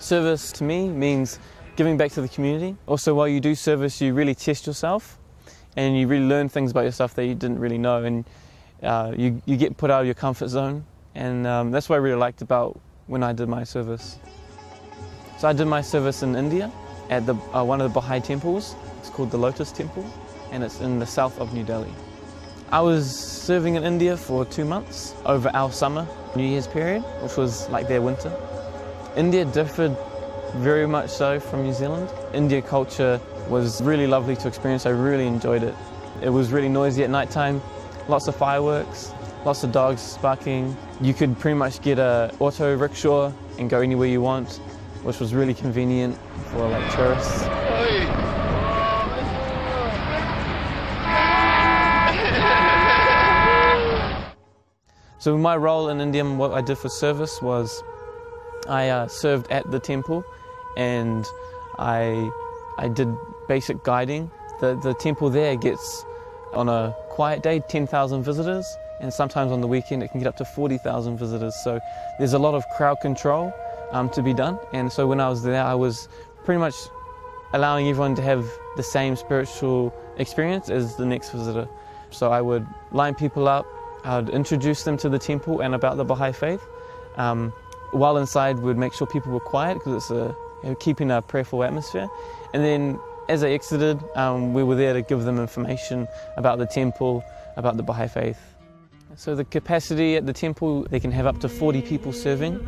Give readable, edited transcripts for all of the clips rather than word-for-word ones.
Service to me means giving back to the community. Also, while you do service, you really test yourself and you really learn things about yourself that you didn't really know, and you get put out of your comfort zone, and that's what I really liked about when I did my service. So I did my service in India at one of the Baha'i temples. It's called the Lotus Temple, and it's in the south of New Delhi. I was serving in India for 2 months over our summer New Year's period, which was like their winter. India differed very much so from New Zealand. India culture was really lovely to experience. I really enjoyed it. It was really noisy at night time, lots of fireworks, lots of dogs barking. You could pretty much get an auto rickshaw and go anywhere you want, which was really convenient for like tourists. So my role in India, what I did for service was I served at the temple, and I did basic guiding. The temple there gets, on a quiet day, 10,000 visitors, and sometimes on the weekend it can get up to 40,000 visitors. So there's a lot of crowd control to be done, and so when I was there I was pretty much allowing everyone to have the same spiritual experience as the next visitor. So I would line people up, I would introduce them to the temple and about the Baha'i faith. While inside, we'd make sure people were quiet because it's keeping a prayerful atmosphere. And then as they exited, we were there to give them information about the temple, about the Baha'i faith. So the capacity at the temple, they can have up to 40 people serving,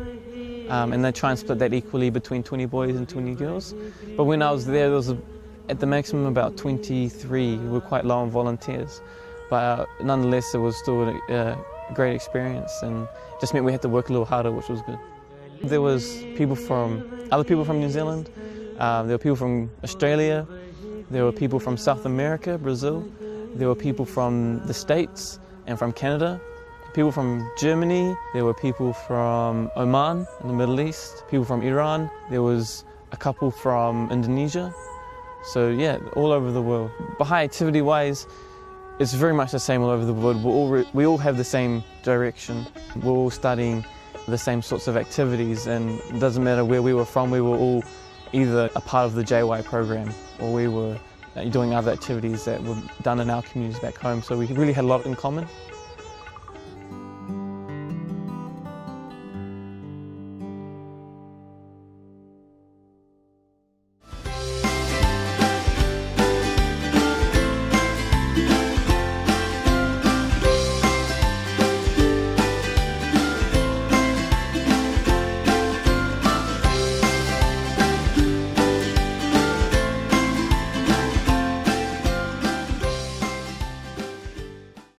and they try and split that equally between 20 boys and 20 girls. But when I was there was at the maximum about 23. We were quite low on volunteers. But nonetheless, it was still a great experience, and just meant we had to work a little harder, which was good. There was other people from New Zealand, there were people from Australia, there were people from South America, Brazil, there were people from the States and from Canada, people from Germany, there were people from Oman in the Middle East, people from Iran, there was a couple from Indonesia. So yeah, all over the world. Baha'i activity-wise, it's very much the same all over the world. We all have the same direction. We're all studying the same sorts of activities, and it doesn't matter where we were from, we were all either a part of the JY program or we were doing other activities that were done in our communities back home. So we really had a lot in common.